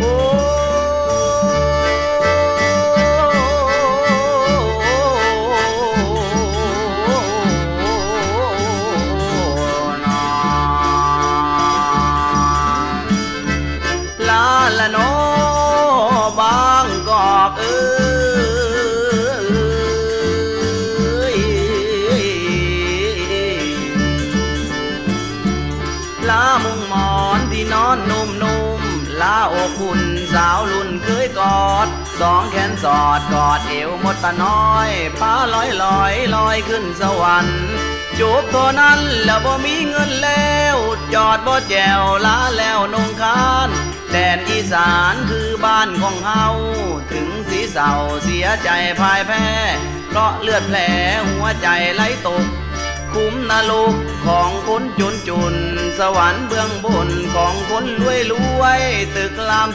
โอ้ลาละโนบางกอกยลามุงหมอนที่นอนนุ่มๆลาอกอุ่นสาวรุ่นเคยกอดสองแขนสอดกอดเอวมดตาน้อยพาลอยลอยขึ้นสวรรค์จูบตัวนั้นแล้วบ่มีเงินแล้วจอดบ่แจวลาแล้วนงคานแดนอีสานคือบ้านของเฮาถึงสีเศร้าเสียใจพ่ายแพ้เพราะเลือดแผลหัวใจไหลตกคุ้มนรกของคนจนสวรรค์เบื้องบนของคนรวยตึกราม